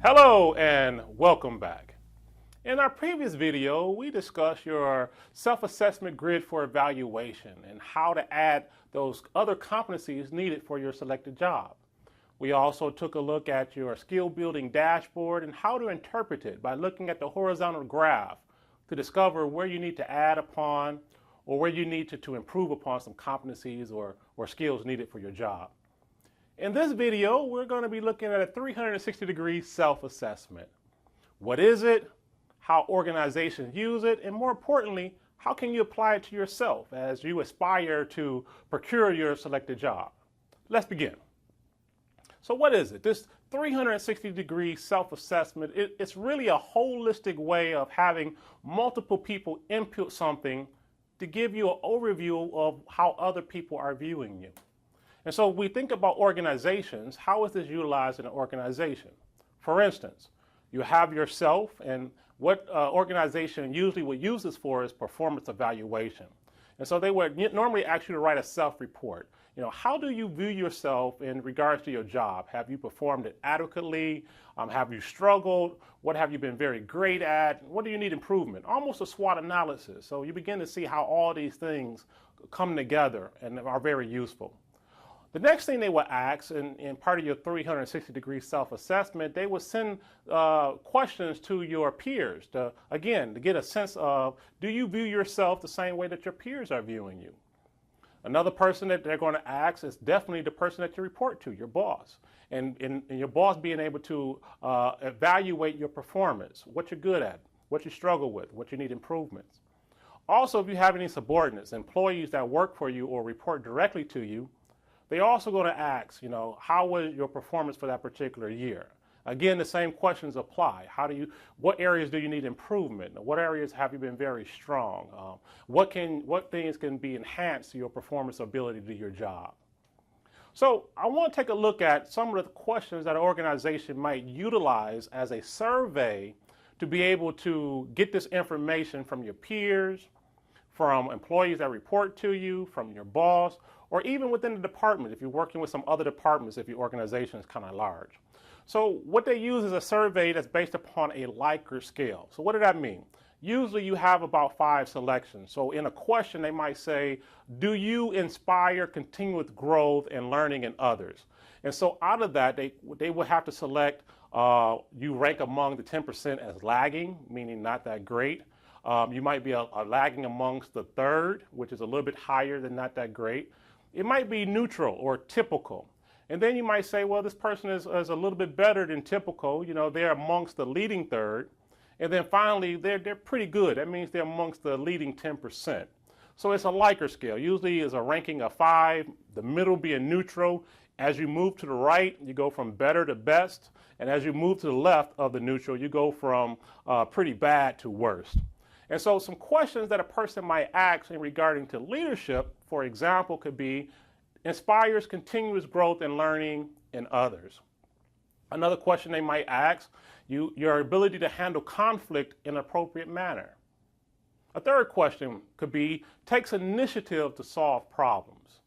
Hello and welcome back. In our previous video, we discussed your self-assessment grid for evaluation and how to add those other competencies needed for your selected job. We also took a look at your skill building dashboard and how to interpret it by looking at the horizontal graph to discover where you need to add upon or where you need to improve upon some competencies or skills needed for your job. In this video, we're going to be looking at a 360-degree self-assessment. What is it? How organizations use it? And more importantly, how can you apply it to yourself as you aspire to procure your selected job? Let's begin. So what is it? This 360-degree self-assessment, it's really a holistic way of having multiple people input something to give you an overview of how other people are viewing you. And so we think about organizations. How is this utilized in an organization? For instance, you have yourself, and what organization usually would use this for is performance evaluation. And so they would normally ask you to write a self-report. How do you view yourself in regards to your job? Have you performed it adequately? Have you struggled? What have you been very great at? What do you need improvement? Almost a SWOT analysis. So you begin to see how all these things come together and are very useful. The next thing they would ask, in part of your 360-degree self-assessment, they would send questions to your peers to get a sense of, do you view yourself the same way that your peers are viewing you? Another person that they're going to ask is definitely the person that you report to, your boss. And your boss being able to evaluate your performance, what you're good at, what you struggle with, what you need improvements. Also, if you have any subordinates, employees that work for you or report directly to you, they're also going to ask, how was your performance for that particular year? Again, the same questions apply. What areas do you need improvement? What areas have you been very strong? What things can be enhanced to your performance ability to do your job? So I want to take a look at some of the questions that an organization might utilize as a survey to be able to get this information from your peers, from employees that report to you, from your boss, or even within the department if you're working with some other departments if your organization is kind of large. So what they use is a survey that's based upon a Likert scale. So what does that mean? Usually you have about 5 selections. So in a question they might say, do you inspire continuous growth and learning in others? And so out of that, they would have to select, you rank among the 10% as lagging, meaning not that great. You might be a lagging amongst the third, which is a little bit higher than not that great. It might be neutral or typical. And then you might say, well, this person is a little bit better than typical. They're amongst the leading third. And then finally, they're pretty good. That means they're amongst the leading 10%. So it's a Likert scale. Usually is a ranking of 5, the middle being neutral. As you move to the right, you go from better to best. And as you move to the left of the neutral, you go from pretty bad to worst. And so some questions that a person might ask in regarding to leadership, for example, could be, inspires continuous growth and learning in others. Another question they might ask, your ability to handle conflict in an appropriate manner. A third question could be, takes initiative to solve problems.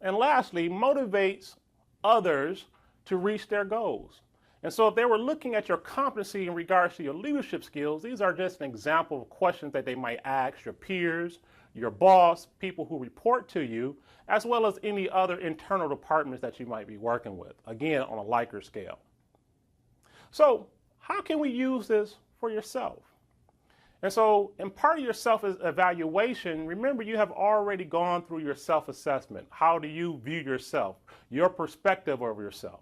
And lastly, motivates others to reach their goals. And so if they were looking at your competency in regards to your leadership skills, these are just an example of questions that they might ask your peers, your boss, people who report to you, as well as any other internal departments that you might be working with, again, on a Likert scale. So how can we use this for yourself? And so in part of your self-evaluation, remember you have already gone through your self-assessment. How do you view yourself, your perspective of yourself?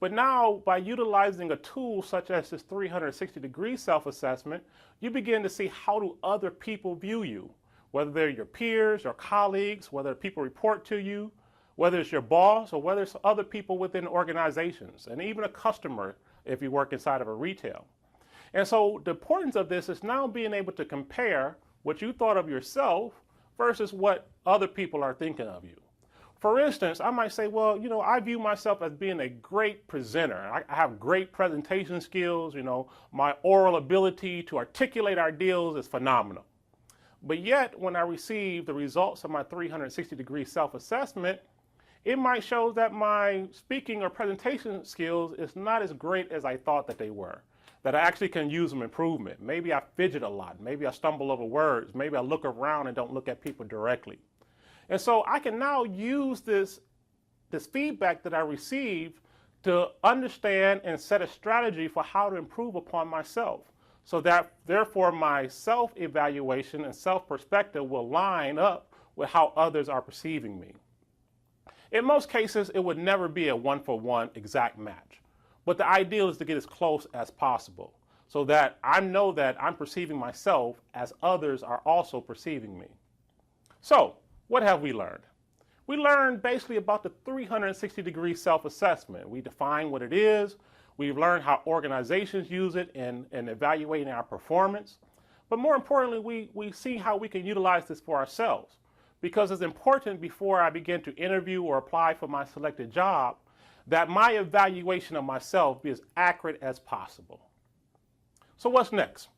But now, by utilizing a tool such as this 360-degree self-assessment, you begin to see how do other people view you, whether they're your peers or colleagues, whether people report to you, whether it's your boss, or whether it's other people within organizations, and even a customer if you work inside of a retail. And so the importance of this is now being able to compare what you thought of yourself versus what other people are thinking of you. For instance, I might say, well, I view myself as being a great presenter. I have great presentation skills. My oral ability to articulate ideas is phenomenal. But yet, when I receive the results of my 360-degree self-assessment, it might show that my speaking or presentation skills is not as great as I thought that they were, that I actually can use some improvement. Maybe I fidget a lot. Maybe I stumble over words. Maybe I look around and don't look at people directly. And so I can now use this feedback that I receive to understand and set a strategy for how to improve upon myself, so that therefore my self-evaluation and self-perspective will line up with how others are perceiving me. In most cases, it would never be a one-for-one exact match, but the ideal is to get as close as possible so that I know that I'm perceiving myself as others are also perceiving me. So, what have we learned? We learned basically about the 360-degree self-assessment. We define what it is. We've learned how organizations use it in evaluating our performance. But more importantly, we see how we can utilize this for ourselves, because it's important before I begin to interview or apply for my selected job that my evaluation of myself be as accurate as possible. So what's next?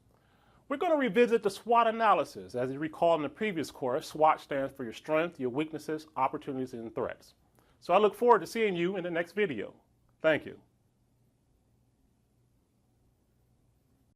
We're going to revisit the SWOT analysis. As you recall in the previous course, SWOT stands for your strengths, your weaknesses, opportunities, and threats. So I look forward to seeing you in the next video. Thank you.